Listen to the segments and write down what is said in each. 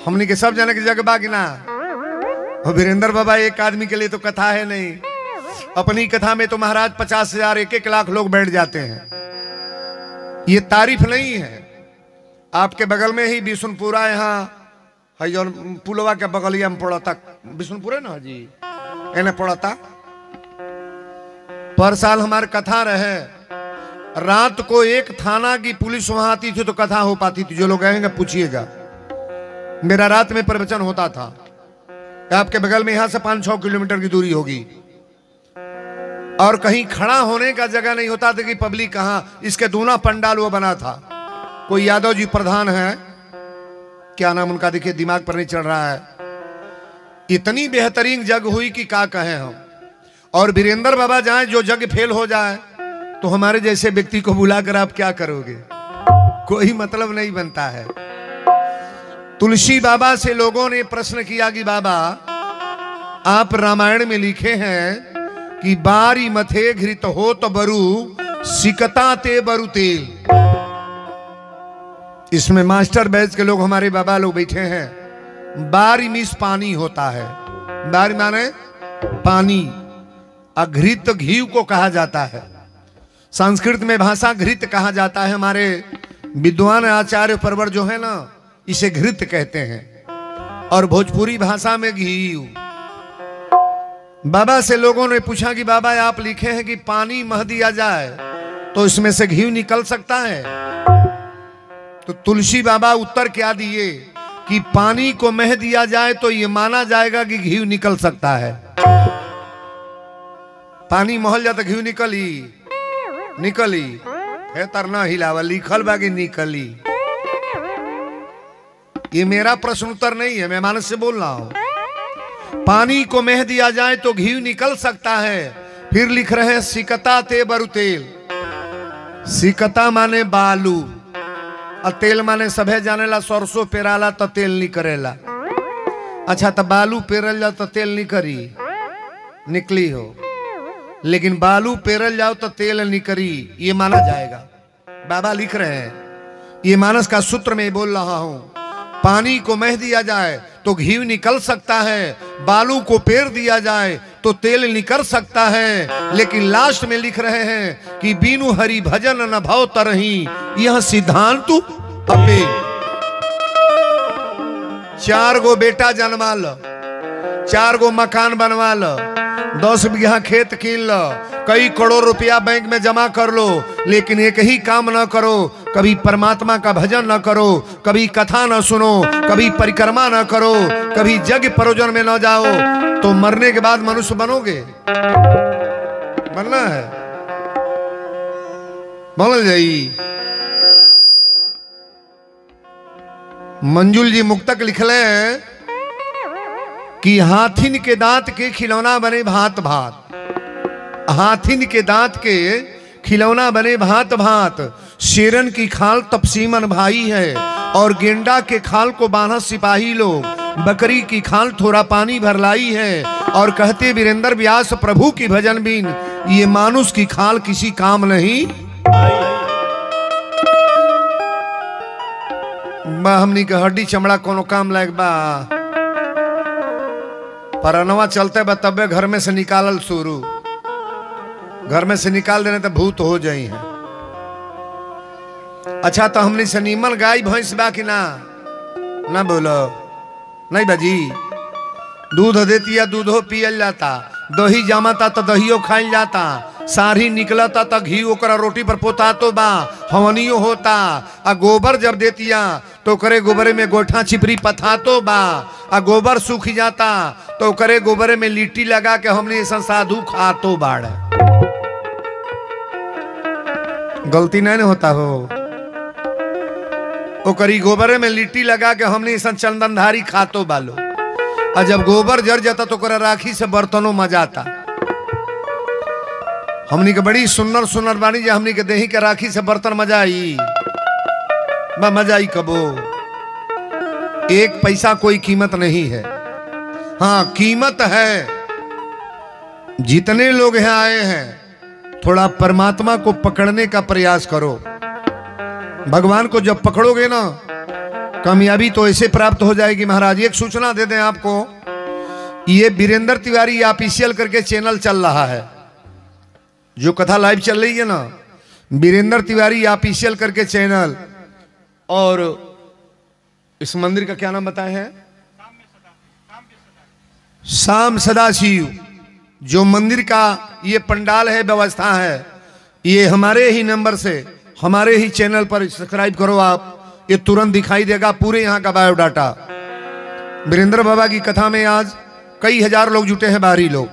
हमने के सब जाने की जगह बाकी ना। और वीरेंद्र बाबा एक आदमी के लिए तो कथा है नहीं, अपनी कथा में तो महाराज 50,000 1-1 लाख लोग बैठ जाते हैं। ये तारीफ नहीं है। आपके बगल में ही बिशुनपुरा, यहाँ है जो पुलवा के बगलिया में पड़ता, बिशुनपुरा ना जी एने पड़ता। पर साल हमारे कथा रहे, रात को एक थाना की पुलिस वहां आती थी तो कथा हो पाती थी। जो लोग आएंगे पूछिएगा, मेरा रात में प्रवचन होता था। आपके बगल में यहां से 5-6 किलोमीटर की दूरी होगी और कहीं खड़ा होने का जगह नहीं होता था कि पब्लिक कहां। इसके दूना पंडाल वो बना था। कोई यादव जी प्रधान है, क्या नाम उनका देखिए दिमाग पर नहीं चढ़ रहा है। इतनी बेहतरीन जग हुई कि क्या कहें हम। और वीरेंद्र बाबा जाए, जो जग फेल हो जाए तो हमारे जैसे व्यक्ति को बुलाकर आप क्या करोगे, कोई मतलब नहीं बनता है। तुलसी बाबा से लोगों ने प्रश्न किया कि बाबा आप रामायण में लिखे हैं कि बारी मथे घृत हो तो बरु सिकता ते बरु तेल। इसमें मास्टर बैच के लोग हमारे बाबा लोग बैठे हैं। बारी मीस पानी होता है, बारी माने पानी, अघृत घी को कहा जाता है। संस्कृत में भाषा घृत कहा जाता है। हमारे विद्वान आचार्य परवर जो है ना, इसे घृत कहते हैं। और भोजपुरी भाषा में घी। बाबा से लोगों ने पूछा कि बाबा आप लिखे हैं कि पानी मह दिया जाए तो इसमें से घी निकल सकता है। तो तुलसी बाबा उत्तर क्या दिए कि पानी को मह दिया जाए तो यह माना जाएगा कि घी निकल सकता है। पानी महल जाता घी निकली है, तरना हिलावा लिखल बाकी निकली। ये मेरा प्रश्न उत्तर नहीं है, मैं मानस से बोल रहा हूं। पानी को मह दिया जाए तो घी निकल सकता है। फिर लिख रहे हैं सिकता ते बरु तेल। सिकता माने बालू और तेल माने सभे जानेला सरसों पेराला तो तेल निकरेला। अच्छा तो बालू पेरल जाओ तो तेल निकली हो, लेकिन बालू पेरल जाओ तो तेल निकरी, ये माना जाएगा। बाबा लिख रहे हैं, ये मानस का सूत्र में बोल रहा हूं। पानी को मह दिया जाए तो घी निकल सकता है, बालू को पेर दिया जाए तो तेल निकल सकता है। लेकिन लास्ट में लिख रहे हैं कि बीनु हरि भजन न भव तरही, यह सिद्धांत अपे। 4 गो बेटा जन्मा लो, 4 गो मकान बनवा लो, 10 बीघा खेत कीन लो, कई करोड़ रुपया बैंक में जमा कर लो, लेकिन एक ही काम न करो, कभी परमात्मा का भजन न करो, कभी कथा न सुनो, कभी परिक्रमा न करो, कभी जग प्रयोजन में न जाओ, तो मरने के बाद मनुष्य बनोगे? बनना है बोल जाई। मंजुल जी मुक्तक लिखले कि हाथिन के दांत के खिलौना बने भांत भांत। हाथिन के दांत के खिलौना बने भांत भांत। शेरन की खाल तपसीमन भाई है और गेंडा के खाल को बांधा सिपाही लोग। बकरी की खाल थोड़ा पानी भर लाई है और कहते वीरेंद्र व्यास प्रभु की भजन बीन, ये मानुष की खाल किसी काम नहीं। हमनी के हड्डी चमड़ा कोनो काम लायक बा? परनवा चलते बा तबे घर में से निकालल शुरू। घर में से निकाल देने तो भूत हो जाई है। अच्छा तो हमने से नीमन गाय भैंस बा कि ना बोलो नहीं बाजी। दूध देती है, दूधो पियल जाता, दही जमाता तो दहियो खाइल जाता, सारी निकलता तो घी ओकरा रोटी पर पोता तो बा, हवनियो होता। आ गोबर जब देतिया तो करे गोबरे में गोठा चिपरी पथा तो बा। आ गोबर सूख जाता तो करे गोबरे में लिट्टी लगा के हमने साधु खा तो बाड़। गलती नहीं होता हो, ओकरी गोबरे में लिट्टी लगा के हमने चंदनधारी खातो बालो। और जब गोबर जर जाता तो ओकरा राखी से बर्तनों मजाता। हमनी के बड़ी सुन्नर बानी जो हमनी के देही के राखी से बर्तन मजाई मजाई कबो। 1 पैसा कोई कीमत नहीं है। हाँ कीमत है। जितने लोग यहाँ आए हैं थोड़ा परमात्मा को पकड़ने का प्रयास करो। भगवान को जब पकड़ोगे ना कामयाबी तो ऐसे प्राप्त हो जाएगी महाराज। एक सूचना दे दें आपको, ये वीरेंद्र तिवारी ऑफिशियल करके चैनल चल रहा है, जो कथा लाइव चल रही है ना, वीरेंद्र तिवारी ऑफिशियल करके चैनल। और इस मंदिर का क्या नाम बताए हैं? शाम सदाशिव। जो मंदिर का ये पंडाल है, व्यवस्था है, ये हमारे ही नंबर से, हमारे ही चैनल पर सब्सक्राइब करो आप, ये तुरंत दिखाई देगा पूरे यहाँ का बायोडाटा। वीरेंद्र बाबा की कथा में आज कई हजार लोग जुटे हैं, बाहरी लोग।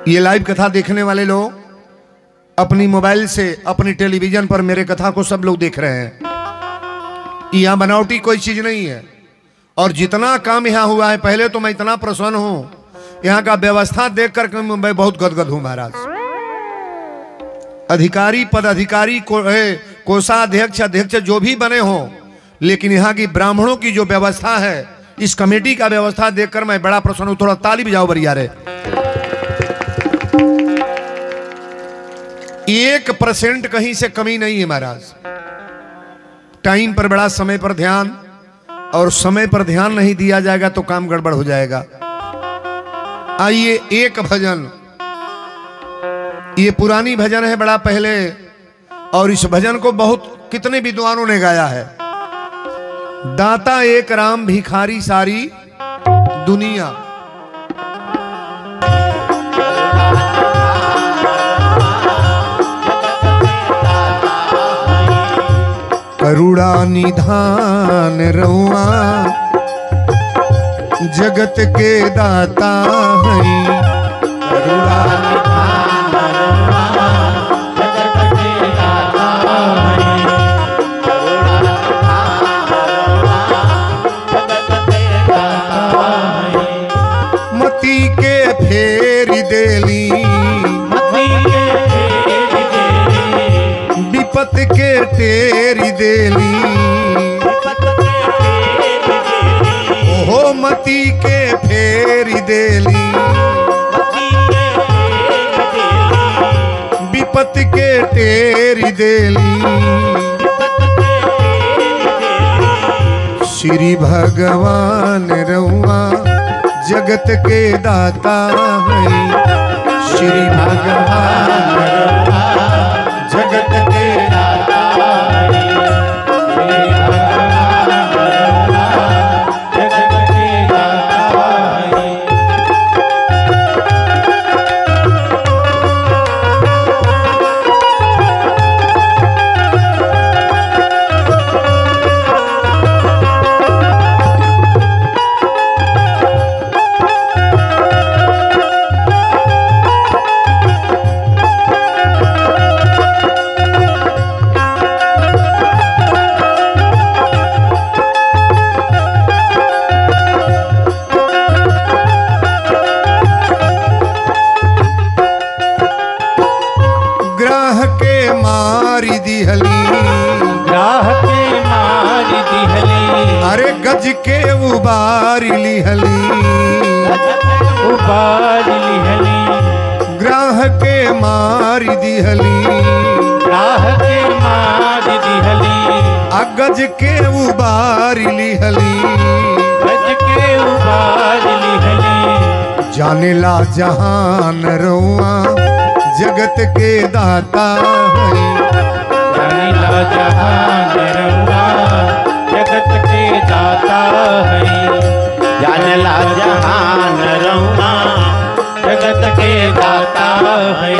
ये लाइव कथा देखने वाले लोग अपनी मोबाइल से, अपनी टेलीविजन पर मेरे कथा को सब लोग देख रहे हैं। यहाँ बनावटी कोई चीज नहीं है। और जितना काम यहाँ हुआ है, पहले तो मैं इतना प्रसन्न हूं, यहाँ का व्यवस्था देख कर मैं बहुत गदगद हूं महाराज। अधिकारी, पदाधिकारी, कोषाध्यक्ष, अध्यक्ष जो भी बने हो, लेकिन यहाँ की ब्राह्मणों की जो व्यवस्था है, इस कमेटी का व्यवस्था देखकर मैं बड़ा प्रसन्न हूं। थोड़ा ताली बजाओ बरिया रे। 1% कहीं से कमी नहीं है महाराज। टाइम पर बड़ा, समय पर ध्यान, और समय पर ध्यान नहीं दिया जाएगा तो काम गड़बड़ हो जाएगा। आइए एक भजन, ये पुरानी भजन है बड़ा पहले, और इस भजन को बहुत कितने विद्वानों ने गाया है। दाता एक राम, भिखारी सारी दुनिया। करुणा निधान रउआ जगत के दाता है। करुणा निधान रउआ जगत के दाता है। करुणा निधान रउआ जगत के दाता है। मती के फेरी देली, मती के फेरी देली, विपत के टेरी देली, ओहो मती के फेरी देली, विपत के टेरी देली। श्री भगवान रउआ जगत के दाता है। श्री भगवान रउआ जगत के दाता है। श्री भगवान रउआ जगत के दाता है। अरे गज के उबारी लिहली, उबारी लिहली, ग्राह के मारी दिहली, ग्राह के मारी दिहली, गज के उबारी लिहली, गज के उबारी लिहली। जाने ला जहान रउआ जगत के दाता है। जाने ला जहान रउआ जगत के दाता है। जाने ला जहान रउआ जगत के दाता है।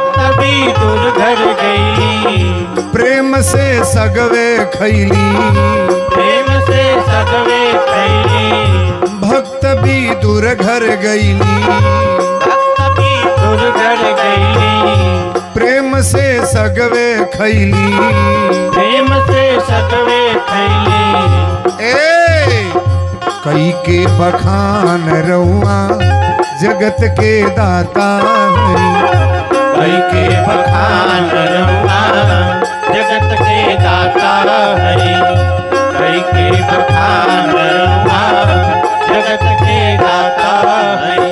भक्त भी दूर घर गईली, प्रेम से सगवे खैली, प्रेम से सगवे खैली, भक्त भी दूर घर गईली, भक्त भी दूर घर गईली, प्रेम से सगवे खैली, प्रेम से सगवे खैली। ए कई के बखान रउआ जगत के दाता हई, कई के बखान रउआ जगत के दाता हई, कई के बखान रउआ जगत के दाता हई।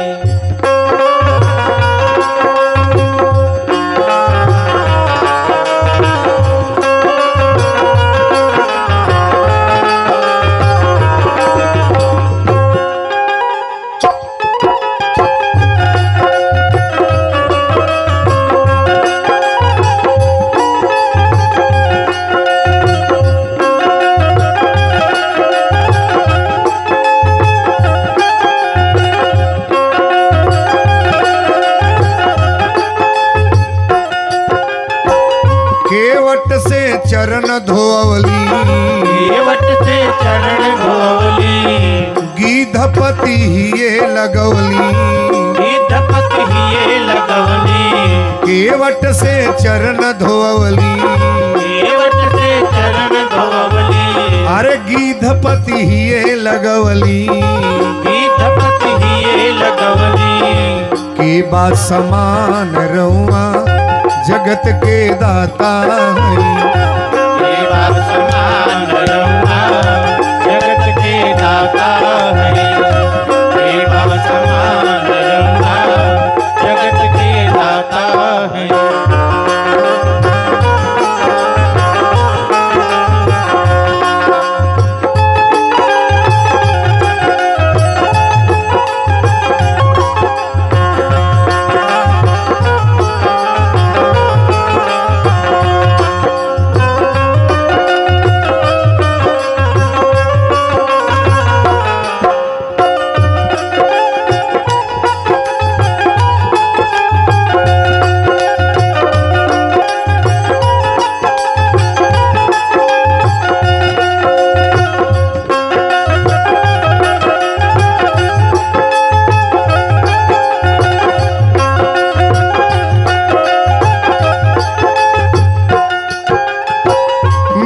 केवट से चरण धोवली, केवट से चरण धोवली, गीधपति हिये लगवली, गीधपति हिये लगवली, केवट से चरण धोवली, केवट से चरण धोवली, अरे गीधपति हिये लगवली, गीधपति हिये लगवली। के बा समान रउआ जगत के दाता हई, के बात समान रउआ जगत के दाता हई, के बात समान रउआ जगत के दाता हई।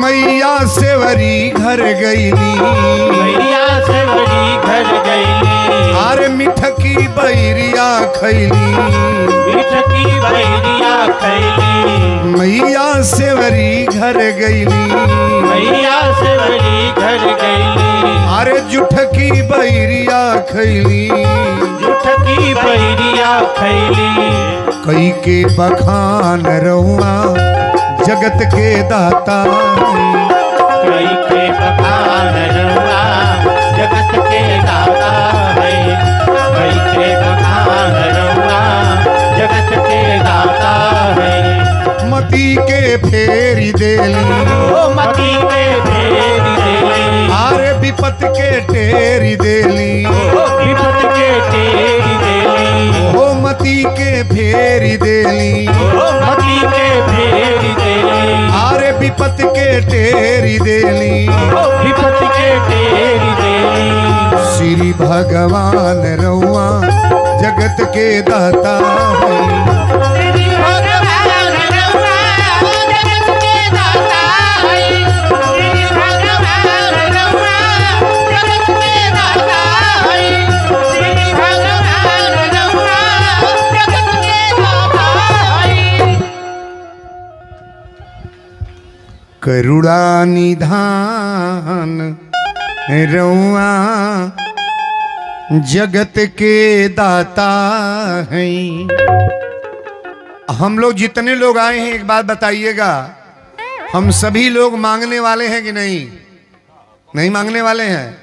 मैया सेवरी घर गईली, मैया से बड़ी घर गईली, अरे मिठकी बैरिया खैली, मीठ की बैरिया खैली, मैया सेवरी घर गईली, मैया से बड़ी घर गईली, अरे जुठकी बैरिया खैली, झूठ की बैरिया खैली। कई के बखान रउआ जगत के दाता हई, कई के बखान रउआ जगत के दाता हई, कई के बखान रउआ जगत के दाता हई। मती के फेरी देली, ओ मती के फेरी देली, अरे विपत के टेरी देली, ओ विपत के तेरी देली, ओ मती के फेरी देली, ओ मती के फेरी देली, अरे विपत के टेरी देली, ओ विपत के तेरी देली। श्री भगवान रउआ जगत के दाता हई, श्री भगवान रउआ जगत के दाता हई, श्री भगवान रउआ जगत के दाता हई, श्री भगवान रउआ जगत के दाता हई। करुणा निधान रउआ जगत के दाता हैं। हम लोग जितने लोग आए हैं एक बात बताइएगा, हम सभी लोग मांगने वाले हैं कि नहीं? नहीं मांगने वाले हैं।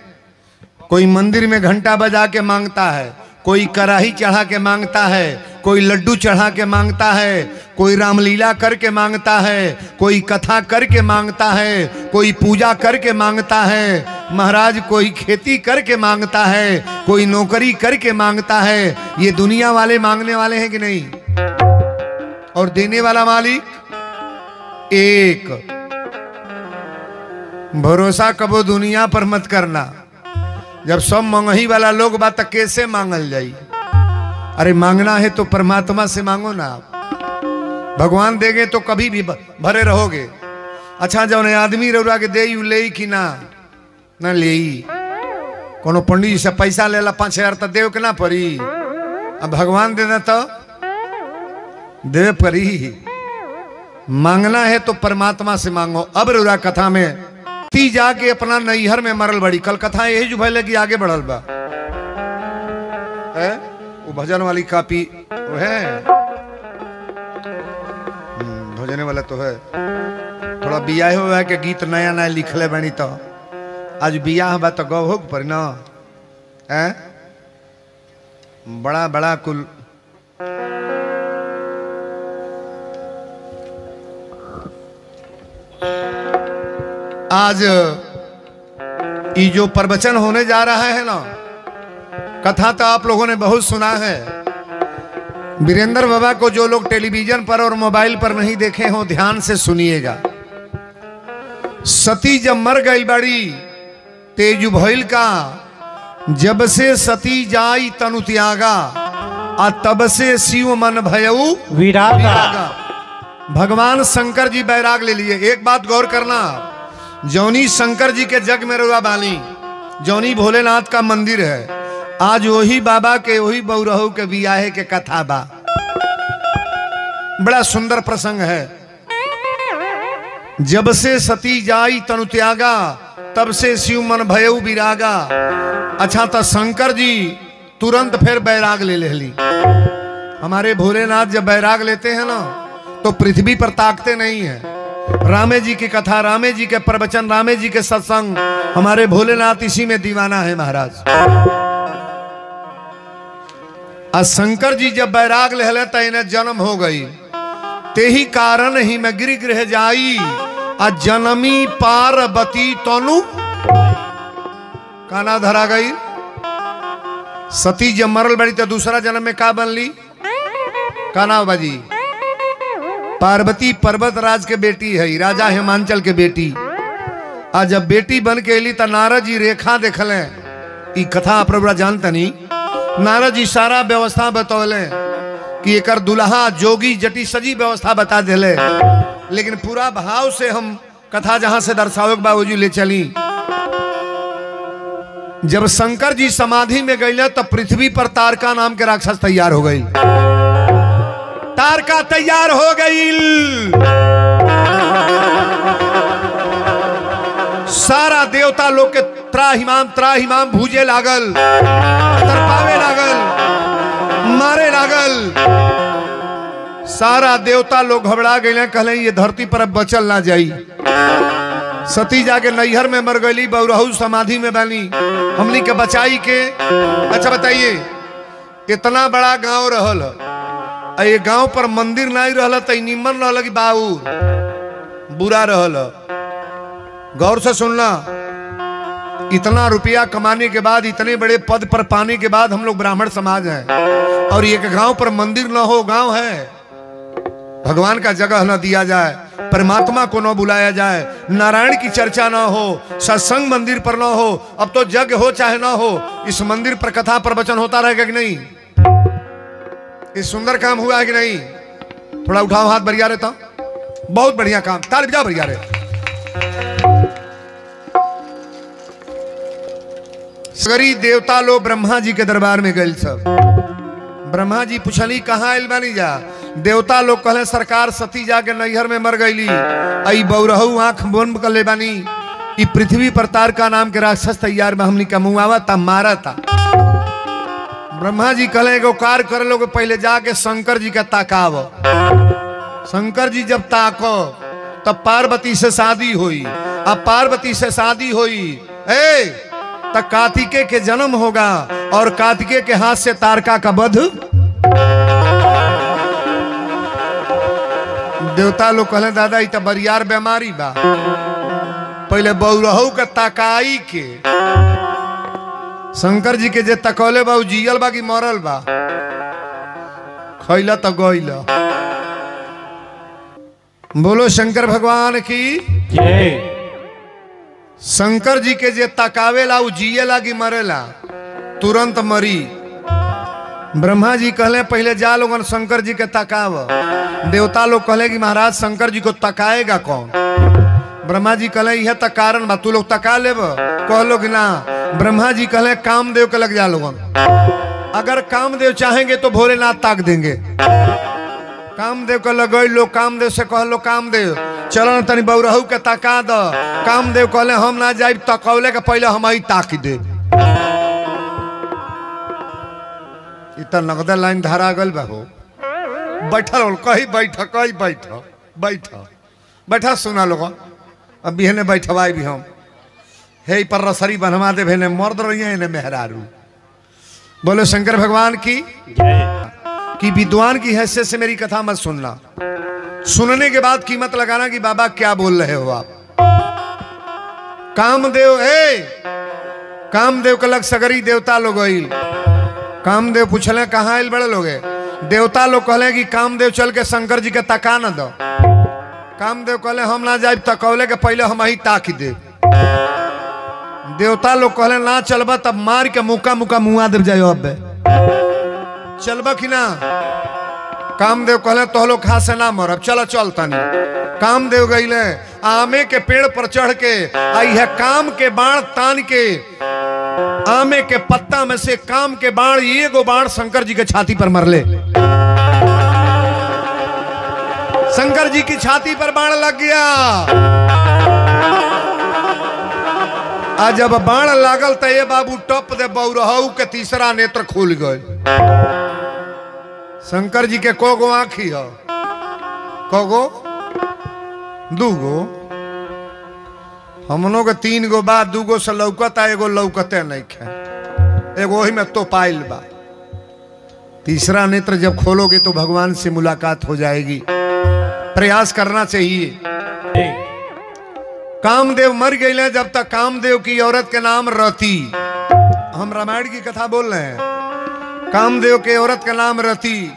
कोई मंदिर में घंटा बजा के मांगता है, कोई कढ़ाई चढ़ा के मांगता है, कोई लड्डू चढ़ा के मांगता है, कोई रामलीला करके मांगता है, कोई कथा करके मांगता है, कोई पूजा करके मांगता है, महाराज कोई खेती करके मांगता है, कोई नौकरी करके मांगता है। ये दुनिया वाले मांगने वाले हैं कि नहीं? और देने वाला मालिक एक। भरोसा कबो दुनिया पर मत करना। जब सब मंगही वाला लोग बात कैसे मांगल जाई? अरे मांगना है तो परमात्मा से मांगो ना। भगवान देंगे तो कभी भी भरे रहोगे। अच्छा जब आदमी रउरा के दे ले कि ना ना ले कोनो पंडित जी से पैसा लेला 5,000 तो देव के ना पड़ी। अब भगवान दे दे तो दे परी। मांगना है तो परमात्मा से मांगो। अब रउरा कथा में ती जाके अपना नैहर में मरल बड़ी। कल कथा यही जो भले कि आगे बढ़ल बा है? वो भजन वाली कापी वो है, भजने वाला तो है। थोड़ा बियाह हुआ के गीत नया नया लिखले बनी तो आज बियाह बा तो गौ हो पर ना है? बड़ा बड़ा कुल आज ये जो प्रवचन होने जा रहा है ना, कथा तो आप लोगों ने बहुत सुना है। वीरेंद्र बाबा को जो लोग टेलीविजन पर और मोबाइल पर नहीं देखे हो ध्यान से सुनिएगा। सती जब मर गई बड़ी तेजु भइल का, जब से सती जाई तनु त्यागा, आ तब से शिव मन भयऊ विरागा। भगवान शंकर जी बैराग ले लिए। एक बात गौर करना, जौनी शंकर जी के जग में रुआ बानी, जौनी भोलेनाथ का मंदिर है, आज वही बाबा के वही बौरहू के बियाहे के कथा बा। बड़ा सुंदर प्रसंग है। जब से सती जाई तनु त्यागा, तब से शिव मन भयऊ विरागा। अच्छा तो शंकर जी तुरंत फिर बैराग ले ली। हमारे भोलेनाथ जब बैराग लेते हैं ना तो पृथ्वी पर ताकते नहीं है। रामे जी की कथा, रामे जी के प्रवचन, रामे जी के सत्संग, हमारे भोलेनाथ इसी में दीवाना है महाराज। आ शंकर जी जब बैराग ले तो इन्हें जन्म हो गई। ते ही कारण ही मैं गिर गृह जाई, आ जनमी पार्वती तनु काना धरा गई। सती जब मरल बड़ी तो दूसरा जन्म में का बनली? काना बाजी। पार्वती पर्वत राज के बेटी है, राजा हिमांचल के बेटी। आ जब बेटी बन के अली तो नारद जी रेखा देखले। ई कथा आप जानता नहीं। नारद जी सारा व्यवस्था बतौले कि एक दुल्हा जोगी जटी सजी व्यवस्था बता दिले, लेकिन पूरा भाव से हम कथा जहां से दर्शावे बाबूजी ले चली। जब शंकर जी समाधि में गए तो पृथ्वी पर तारका नाम के राक्षस तैयार हो गई। तारका तैयार हो गई। सारा देवता लोग के त्राहिमाम भूजे लागल, तरपावे लागल, मारे लागल। सारा देवता लोग घबरा गए, कहले ये धरती पर अब बचल ना जाई। सती जाके नैहर में मर गई, बौरहू समाधि में बनी, हमनी के बचाई के। अच्छा बताइए, इतना बड़ा गांव रहल, ये गांव पर मंदिर नहीं रहल तो निमन रहल कि बाउर बुरा रहल? गौर से सुनना, इतना रुपया कमाने के बाद, इतने बड़े पद पर पाने के बाद हम लोग ब्राह्मण समाज हैं, और एक गांव पर मंदिर न हो, गांव है, भगवान का जगह न दिया जाए, परमात्मा को न बुलाया जाए, नारायण की चर्चा न हो, सत्संग मंदिर पर न हो। अब तो यज्ञ हो चाहे न हो, इस मंदिर पर कथा प्रवचन होता रहेगा कि नहीं? इस सुंदर काम हुआ है कि नहीं? थोड़ा उठाओ हाथ, बढ़िया रहता। बहुत बढ़िया काम, ताली बजाओ, बढ़िया रहे। सगरी देवता लोग ब्रह्मा जी के दरबार में गए। सब ब्रह्मा जी पूछली कहाँ आयल बानी जा? देवता लोग कहले सरकार सती जाके नैहर में मर गईली, आई बौरहू आंख बंद कर ले बानी, ई पृथ्वी पर तारका नाम के राक्षस तैयार में हमनी का मुआवा था, मारा था। ब्रह्मा जी कहले एगो कार्य कर लो, पहले जाके शंकर जी का ताकाव। शंकर जी जब ताको तब पार्वती से शादी हुई। अब पार्वती से शादी हुई तब कार्तिकेय के जन्म होगा, और कार्तिकेय के हाथ से तारका का वध। देवता लोग कहले दादा तो बरियार बीमारी बा, पहले बौरहू का ताकाई के। शंकर जी के जे तकौले बा जियल बा कि मरल बा? खैला तो गईला। बोलो शंकर भगवान की जय। शंकर जी के जे तकावेला उ जियेला कि मरेला? तुरंत मरी। ब्रह्मा जी कहले पहले जा लोगन शंकर जी के तकाव। देवता लोग कहले कि महाराज शंकर जी को तकाएगा कौन? ब्रह्मा जी कहले यह तक कारण बा, तू लोग तका लेब? कह लोग ना। ब्रह्मा जी कहले कामदेव के लग जा लोगन, अगर कामदेव चाहेंगे तो भोलेनाथ ताक देंगे। कामदेव के लग लोग, कामदेव से कह लो कामदेव चलो न तनी बौरहू के तका द। कामदेव कहले हम ना जाए, तकौले के पहले हम ही ताक दे। इतना नगद लाइन धारा गल बा हो। बैठल कही बैठ, कही बैठ बैठ बैठा सुना लोग। अब बिहने बैठवाई भी हम हे पर रसरी बनवा दे भेने मर्द रही है मेहरारू। बोलो शंकर भगवान की जय। कि विद्वान की हैसियत से मेरी कथा मत सुनना, सुनने के बाद कीमत लगाना कि बाबा क्या बोल रहे हो आप। कामदेव कामदेव के लग सगरी देवता लोग आइल। कामदेव पूछले कहाँ आइल बड़े लोग? देवता लोग कहले कि कामदेव चल के शंकर जी के तका न दो। कामदेव कहले हम ना जाए, तकौले के पहले हम ही ताक दे। देवता लोग कहले ना चलबा तब मार के मुका मुका मुआ देव जाओ। अब चलबा कि ना? कामदेव कहले तो लोग खा से ना मरब, चलो चल तनी। कामदेव गईले आमे के पेड़ पर चढ़ के आई है, काम के बाण तान के आमे के पत्ता में से काम के बाण एगो बाण शंकर जी के छाती पर मरले। शंकर जी की छाती पर बाण लग गया। आज जब बाण लागल तो ये बाबू टप दे बौरहू के तीसरा नेत्र खुल गए। शंकर जी के कोगो आंखी हो? कोगो? दूगो? हमनों के 3 गो बा, 2 गो से लौकता, एगो लौकते नहीं खे, एगो ही में तो पाइल बा। तीसरा नेत्र जब खोलोगे तो भगवान से मुलाकात हो जाएगी। प्रयास करना चाहिए। कामदेव मर गए जब तक कामदेव की औरत के नाम रति। हम रामायण की कथा बोल रहे हैं। कामदेव के औरत का नाम रति।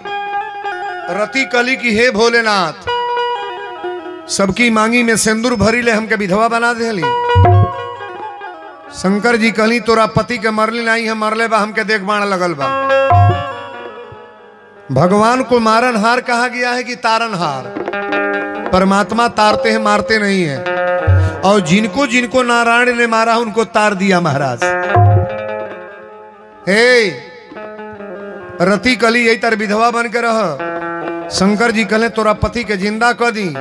रति कली की हे भोलेनाथ, सबकी मांगी में सिंदूर भरी ले हमके विधवा बना देली। शंकर जी कहली तोरा पति के मरली नहीं है, मरले बा हमके देख बाण लगल बा। भगवान को मारनहार कहा गया है कि तारनहार। परमात्मा तारते हैं, मारते नहीं है। और जिनको जिनको नारायण ने मारा उनको तार दिया महाराज। हे रति कली यही तर विधवा बन के रह। शंकर जी कहले तोरा पति के जिंदा कर दी।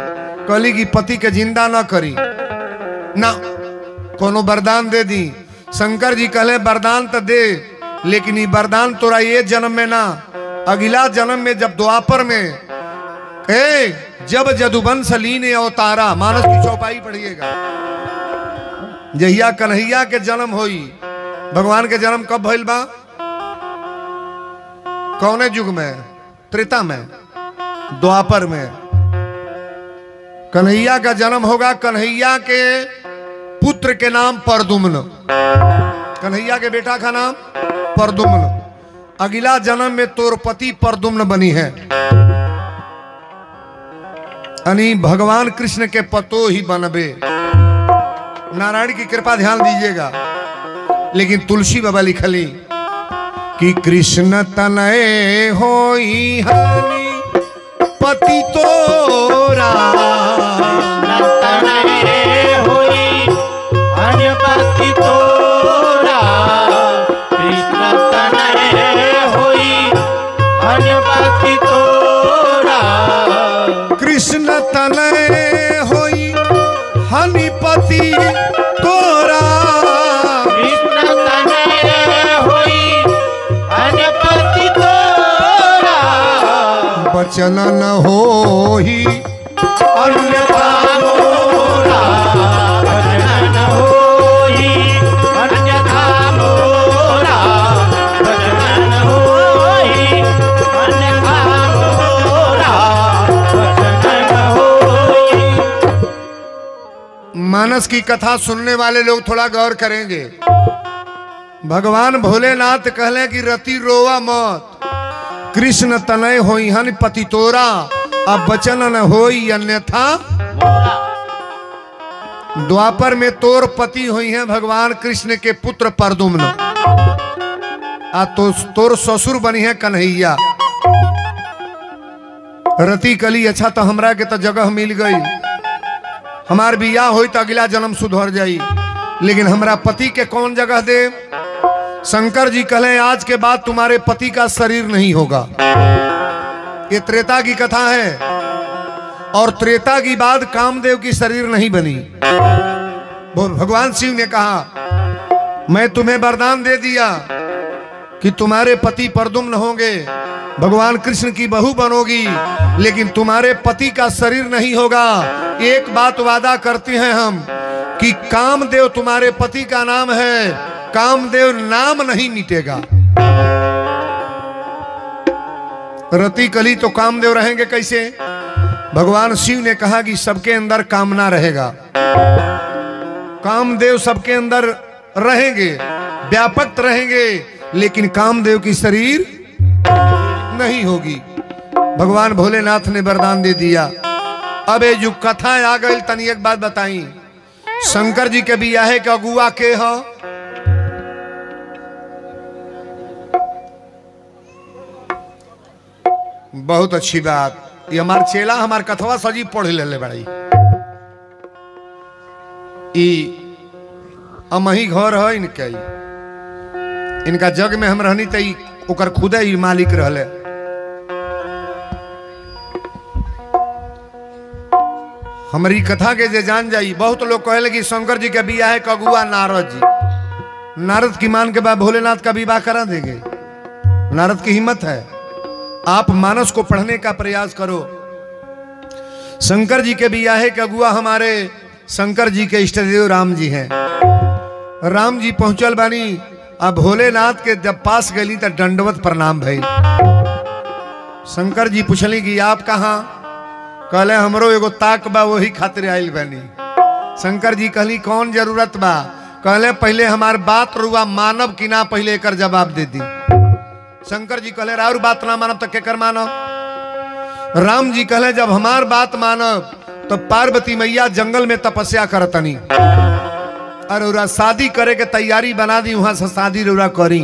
कली की पति के जिंदा ना करी ना, कोनो वरदान दे दी। शंकर जी कहले वरदान तो दे, लेकिन ये वरदान तोरा ये जन्म में ना, अगला जन्म में जब द्वापर में जब जदुवंश लीन अवतारा, मानस की चौपाई पढ़िएगा। जहिया कन्हैया के जन्म होई। भगवान के जन्म कब भइल बा? कौने युग में? त्रेता में, द्वापर में। कन्हैया का जन्म होगा। कन्हैया के पुत्र के नाम परदुम्न। कन्हैया के बेटा का नाम परदुम्न। अगला जन्म में तोरपति परदुम्न बनी है। यानी भगवान कृष्ण के पतो ही बनबे। नारायण की कृपा ध्यान दीजिएगा। लेकिन तुलसी बाबा लिखली कि कृष्ण तनय होई हरि पति तोरा। तनय होई हरि पति तोरा। कृष्ण तनय होई हरि पति तोरा। कृष्ण तनय होई हनि पति तोरा। कृष्ण तनय होई हरि पति तोरा। बचन न होई अन्यथा मोरा। भजन होई अन्यथा मोरा। भजन होई अन्यथा मोरा। भजन होई। मानस की कथा सुनने वाले लोग थोड़ा गौर करेंगे। भगवान भोलेनाथ कहले कि रति रोवा मत, कृष्ण तनय होई हन पति तोरा। अब वचन न होई अन्यथा मोरा। द्वापर में तोर पति हुई हैं भगवान कृष्ण के पुत्र परदुम्न, आ तो तोर ससुर बनी है कन्हैया। रति कली अच्छा तो हमरा के तो जगह मिल गई, हमार बियाह होई तो अगला जन्म सुधर जाई, लेकिन हमरा पति के कौन जगह दे? शंकर जी कहे आज के बाद तुम्हारे पति का शरीर नहीं होगा। ये त्रेता की कथा है, और त्रेता की बाद कामदेव की शरीर नहीं बनी। भगवान शिव ने कहा मैं तुम्हें वरदान दे दिया कि तुम्हारे पति परदुम्न होंगे, भगवान कृष्ण की बहू बनोगी, लेकिन तुम्हारे पति का शरीर नहीं होगा। एक बात वादा करते हैं हम कि कामदेव तुम्हारे पति का नाम है, कामदेव नाम नहीं मिटेगा। रति कली तो कामदेव रहेंगे कैसे? भगवान शिव ने कहा कि सबके अंदर कामना रहेगा, कामदेव सबके अंदर रहेंगे, व्यापक रहेंगे, लेकिन कामदेव की शरीर नहीं होगी। भगवान भोलेनाथ ने वरदान दे दिया। अब ये जो कथा आ गई तनी एक बात बताई, शंकर जी के बियाहे के अगुआ के हो? बहुत अच्छी बात, ये हमार चेला हमार कथवा सजी पढ़ ले बड़ी। अमही घर है इनके, इनका जग में हम रहनी तई ओकर खुदे ही मालिक रहले। हमारी कथा के जे जान जाई, बहुत लोग कहले कि शंकर जी के बियाह है कगुआ नारद जी। नारद की मान के बाद भोलेनाथ का विवाह करा देंगे? नारद की हिम्मत है? आप मानस को पढ़ने का प्रयास करो। शंकर जी के बियाहे के अगुआ हमारे शंकर जी के इष्टदेव राम जी हैं। राम जी पहुंचल बानी, अब भोलेनाथ के जब पास गली तो दंडवत प्रणाम भई। शंकर जी पूछली कि आप कहाँ? कहले हमरो एगो ताक बा, वही खातिर आइल बानी। शंकर जी कहली कौन जरूरत बा? कहले पहले हमार बात रुआ मानव कि ना, पहले एकर जवाब दे दी। शंकर जी कहले राउर बात ना मानब तो केकर मानब? राम जी कहले जब हमार बात मानब तो पार्वती मैया जंगल में तपस्या करतनी, और उरा शादी करे के तैयारी बना दी, वहां से शादी रउरा करी।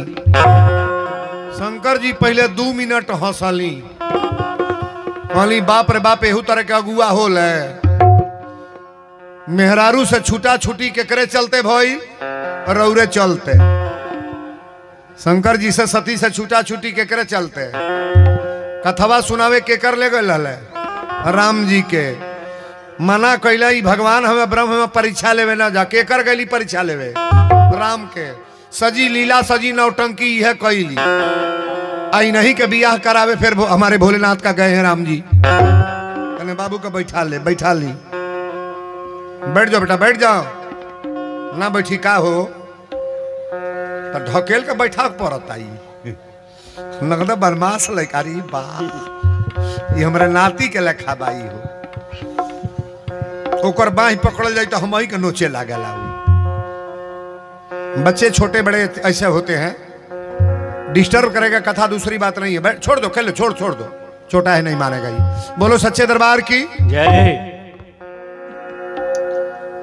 शंकर जी पहले 2 मिनट हंसली, कहली बाप रे बाप, एहू तरह के अगुआ होल है। मेहरारू से छूटा छूटी के करे चलते भई, रौरे चलते। शंकर जी से सती से छूटा छूटी के करे चलते। कथवा सुनावे के कर ले गए राम जी के। मना कैला भगवान हमें ब्रह्म में परीक्षा लेवे ना जा, के कर गई परीक्षा लेवे? राम के सजी लीला सजी नौटंकी यह कैली। आई नहीं के बियाह करावे, फिर हमारे भोलेनाथ का गए हैं राम जी। कहने बाबू का बैठा ले, बैठा ली। बैठ जाओ बेटा, बैठ जाओ। ना बैठी का हो तो ढकेल के बैठा पड़ता। नगद बदमाश लैकारी बा, ये हमारे नाती के लेखा बाई हो। ओकर बाही पकड़ल जाए तो हम ही के नोचे लागेला। बच्चे छोटे बड़े ऐसे होते हैं, डिस्टर्ब करेगा कथा, दूसरी बात नहीं है। बैठ, छोड़ दो, खेलो, छोड़ दो, छोटा है नहीं मानेगा ये। बोलो सच्चे दरबार की जय।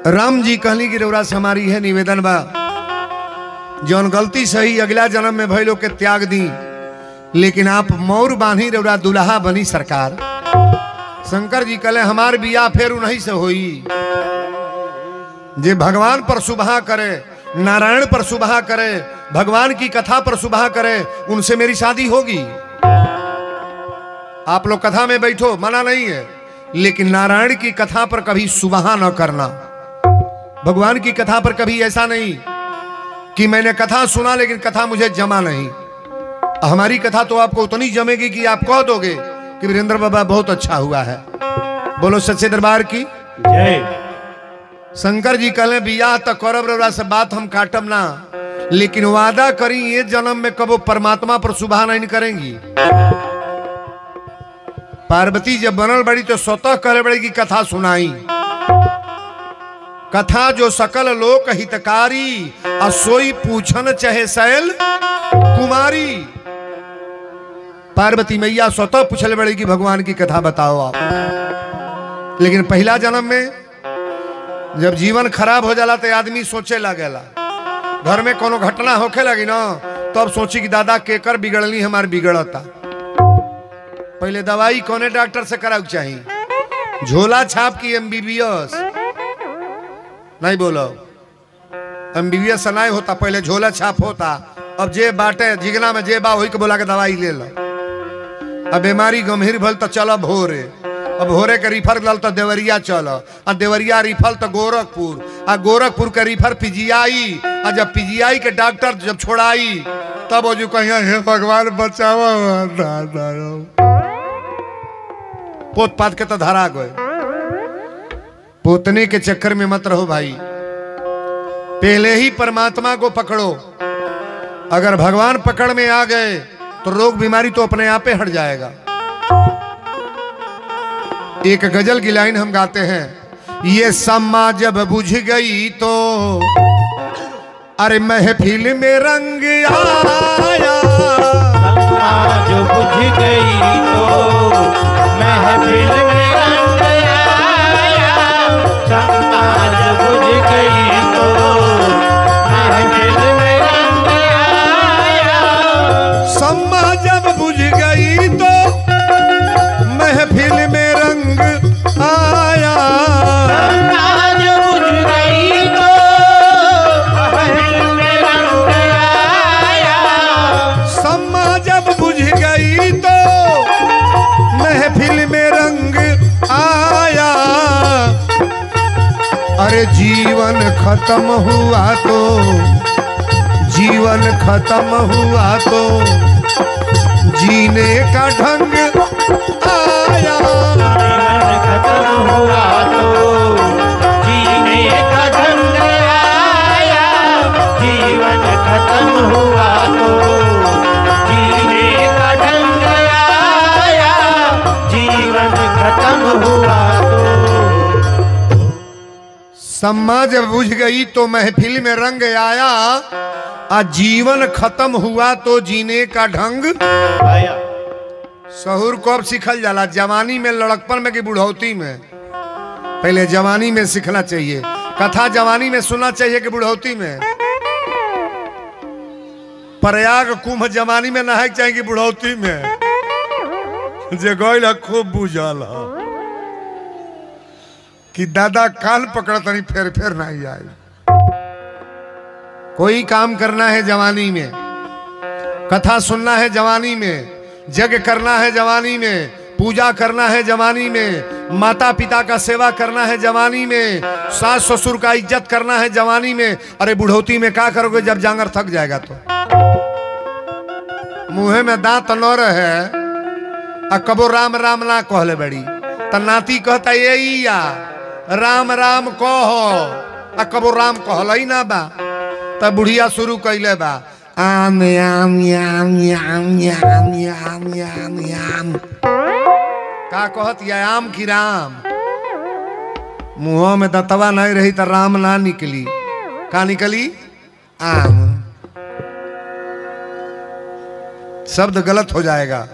राम जी कहली कि रउरा से हमारी है निवेदन बा, जौन गलती सही अगला जन्म में भइलो के त्याग दी, लेकिन आप मोर बांधी रउरा दुल्हा बनी सरकार। शंकर जी कहले हमार बियाह फिर उन्हीं से होई, जे भगवान पर सुबह करे, नारायण पर सुबह करे, भगवान की कथा पर सुबह करे, उनसे मेरी शादी होगी। आप लोग कथा में बैठो, मना नहीं है, लेकिन नारायण की कथा पर कभी सुबह न करना। भगवान की कथा पर कभी ऐसा नहीं कि मैंने कथा सुना लेकिन कथा मुझे जमा नहीं। हमारी कथा तो आपको उतनी जमेगी कि आप कह दोगे कि वीरेंद्र बाबा बहुत अच्छा हुआ है। बोलो सच्चे दरबार की जय। शंकर जी कहले बियाह तो करब रउरा से बात हम काटब ना, लेकिन वादा करी ये जन्म में कबो परमात्मा पर सुबह नहीं करेंगी। पार्वती जब बनल बड़ी तो स्वतः करे बड़ी की कथा सुनाई। कथा जो सकल लोक हितकारी, असोई पूछन चहे शैल कुमारी। पार्वती मैया स्वतः पूछल बड़ी कि भगवान की कथा बताओ आप। लेकिन पहला जन्म में जब जीवन खराब हो जाला तो आदमी सोचे लगेला, घर में कोनो घटना होखे लगी ना तो अब सोची कि दादा केकर बिगड़नी हमार बिगड़ता। पहले दवाई कोने डॉक्टर से कराऊ चाहिए, झोला छाप की एमबीबीएस नहीं बोलो, एमबीबीएस नहीं होता, पहले झोला छाप होता। अब जे बाटे जिगना में जे बा वही के बोला के दवाई ले लो। अब बीमारी गंभीर भल तो चलो भोरे, अब भोरे के रिफर लल तो देवरिया चलो, आ देवरिया रिफल तो गोरखपुर, आ गोरखपुर के रिफर पीजीआई, आ जब पीजीआई के डॉक्टर जब छोड़ाई तब वो जो कहिया हे भगवान बचावा, पोत पात के तो धरा गए। पोतने के चक्कर में मत रहो भाई, पहले ही परमात्मा को पकड़ो। अगर भगवान पकड़ में आ गए तो रोग बीमारी तो अपने आप हट जाएगा। एक गजल की लाइन हम गाते हैं, ये सम्मा जब बुझ गई तो अरे महफिल में रंग आया, सम्मा जो बुझ गई तो महफिल में रंग आया, सम्मा जो बुझ गई तो महफिल में रंग आया, सम्मा जब बुझ गई तो महफिल में रंग आया, सम्मा जो बुझ गई तो महफिल में रंग आया, सम्मा जब बुझ गई तो महफिल में रंग आया। अरे जीवन खत्म हुआ तो, जीवन खत्म हुआ तो जीने का ढंग आया, जीवन खत्म हुआ तो जीने का ढंग आया, जीवन खत्म हुआ तो जीने का ढंग आया, जीवन खत्म हुआ तो। सम्मा जब बुझ गई तो महफिल में रंग आया, आ जीवन खत्म हुआ तो जीने का ढंग आया। सहूर कब सीखल जाला, जवानी में, लड़कपन में कि बुढ़ौती में? पहले जवानी में सीखना चाहिए। कथा जवानी में सुनना चाहिए कि बुढ़ौती में? प्रयाग कुंभ जवानी में नहाय चाहिए कि बुढ़ौती में? जे गइल खूब बुझल कि दादा काल पकड़ तनी फेर नहीं आई। कोई काम करना है जवानी में, कथा सुनना है जवानी में, जग करना है जवानी में, पूजा करना है जवानी में, माता पिता का सेवा करना है जवानी में, सास ससुर का इज्जत करना है जवानी में। अरे बुढ़ौती में क्या करोगे जब जांगर थक जाएगा तो? मुंह में दांत न रहे आ कबो राम राम ना कहले बड़ी त नाती कहता ये राम राम कहो, आ कबो राम कहल ही ना बा। तब बुढ़िया शुरू कैले बा आम याम याम याम याम याम याम याम, का कहत या आम की राम? मुंह में दतवा नहीं रही तो राम ना निकली, का निकली? आम। शब्द गलत हो जाएगा।